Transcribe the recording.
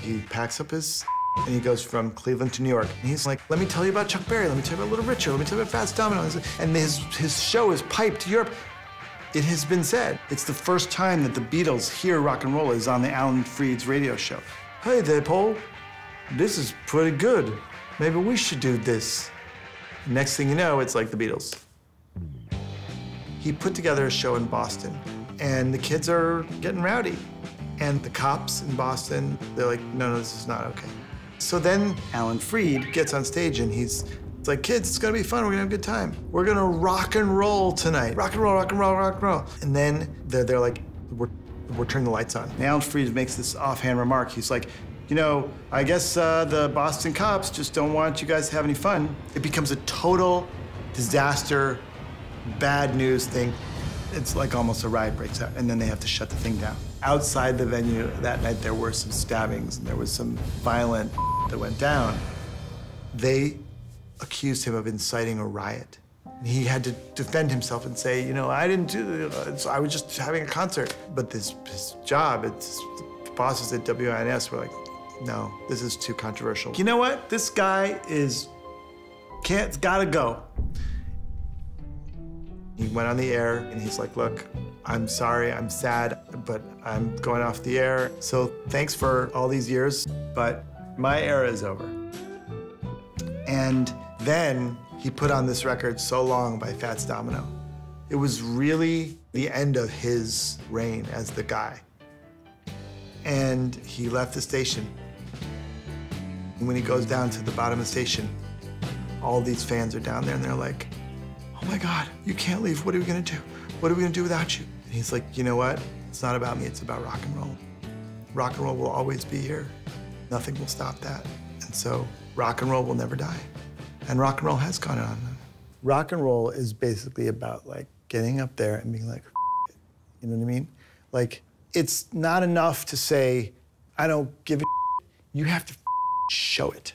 he packs up his and he goes from Cleveland to New York. And he's like, let me tell you about Chuck Berry, let me tell you about Little Richard, let me tell you about Fats Domino. And his show is piped to Europe. It has been said, it's the first time that the Beatles hear rock and roll is on the Alan Freed's radio show. Hey there, Paul. This is pretty good. Maybe we should do this. Next thing you know, it's like the Beatles. He put together a show in Boston, and the kids are getting rowdy. And the cops in Boston, they're like, no, this is not okay. So then Alan Freed gets on stage and it's like, kids, it's gonna be fun, we're gonna have a good time. We're gonna rock and roll tonight. Rock and roll, rock and roll, rock and roll. And then they're like, we're turning the lights on. And Alan Freed makes this offhand remark. He's like, you know, I guess the Boston cops just don't want you guys to have any fun. It becomes a total disaster, bad news thing. It's like almost a riot breaks out, and then they have to shut the thing down. Outside the venue that night, there were some stabbings, and there was some violent that went down. They accused him of inciting a riot. And he had to defend himself and say, you know, I didn't do it, I was just having a concert. But his job, the bosses at WINS were like, no, this is too controversial. You know what? This guy gotta go. He went on the air and he's like, look, I'm sorry, I'm sad, but I'm going off the air. So thanks for all these years, but my era is over. And then he put on this record, So Long by Fats Domino. It was really the end of his reign as the guy. And he left the station. And when he goes down to the bottom of the station, all these fans are down there and they're like, oh my God, you can't leave. What are we gonna do? What are we gonna do without you? And he's like, you know what? It's not about me, it's about rock and roll. Rock and roll will always be here. Nothing will stop that. And so rock and roll will never die. And rock and roll has gone on. Rock and roll is basically about like getting up there and being like, it. You know what I mean? Like, it's not enough to say, I don't give a. You have to show it.